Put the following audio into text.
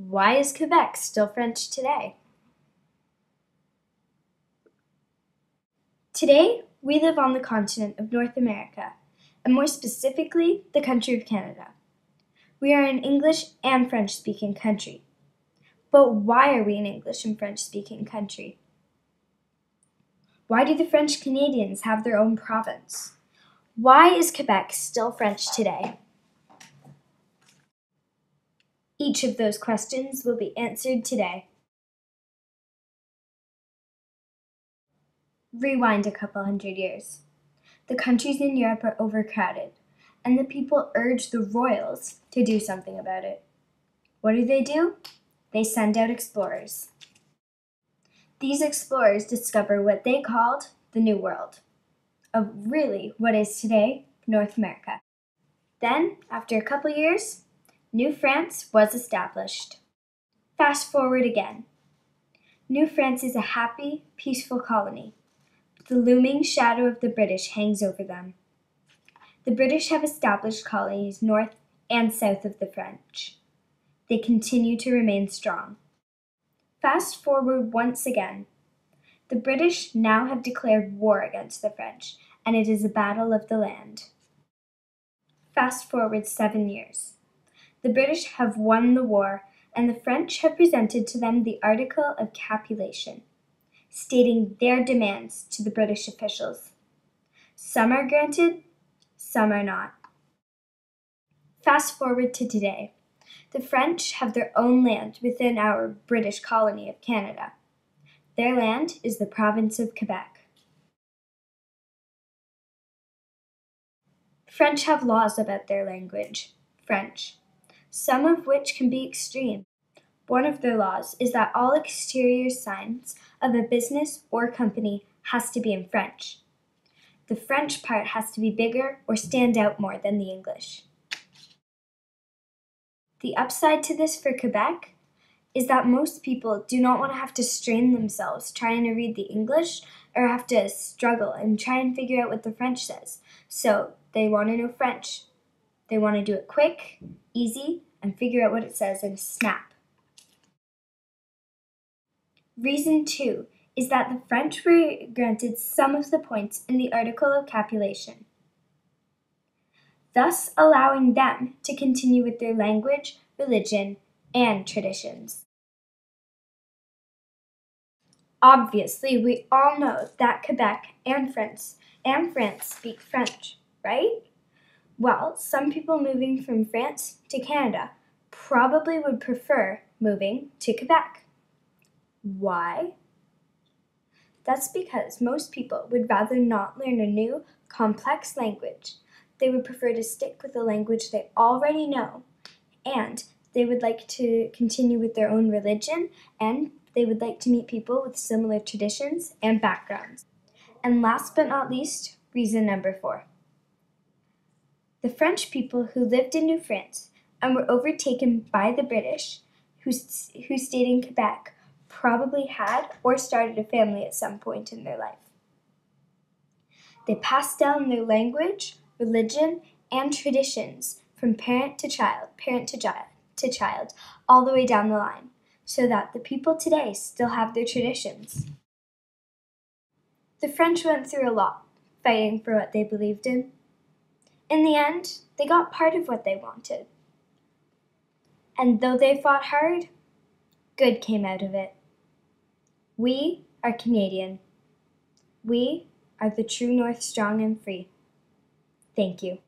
Why is Quebec still French today? Today, we live on the continent of North America, and more specifically, the country of Canada. We are an English and French-speaking country. But why are we an English and French-speaking country? Why do the French Canadians have their own province? Why is Quebec still French today? Each of those questions will be answered today. Rewind a couple hundred years. The countries in Europe are overcrowded, and the people urge the royals to do something about it. What do? They send out explorers. These explorers discover what they called the New World, of really what is today North America. Then, after a couple years, New France was established. Fast forward again. New France is a happy, peaceful colony. The looming shadow of the British hangs over them. The British have established colonies north and south of the French. They continue to remain strong. Fast forward once again. The British now have declared war against the French, and it is a battle of the land. Fast forward 7 years. The British have won the war, and the French have presented to them the article of capitulation, stating their demands to the British officials. Some are granted, some are not. Fast forward to today. The French have their own land within our British colony of Canada. Their land is the province of Quebec. French have laws about their language, French, some of which can be extreme. One of their laws is that all exterior signs of a business or company has to be in French. The French part has to be bigger or stand out more than the English. The upside to this for Quebec is that most people do not want to have to strain themselves trying to read the English or have to struggle and try and figure out what the French says. So they want to know French. They want to do it quick, easy, and figure out what it says in a snap. Reason 2 is that the French were granted some of the points in the article of capitulation, thus allowing them to continue with their language, religion, and traditions. Obviously, we all know that Quebec and France speak French, right? Well, some people moving from France to Canada probably would prefer moving to Quebec. Why? That's because most people would rather not learn a new, complex language. They would prefer to stick with the language they already know, and they would like to continue with their own religion, and they would like to meet people with similar traditions and backgrounds. And last but not least, reason number 4. The French people who lived in New France and were overtaken by the British, who stayed in Quebec, probably had or started a family at some point in their life. They passed down their language, religion, and traditions from parent to child, all the way down the line, so that the people today still have their traditions. The French went through a lot, fighting for what they believed in. In the end, they got part of what they wanted. And though they fought hard, good came out of it. We are Canadian. We are the true North, strong and free. Thank you.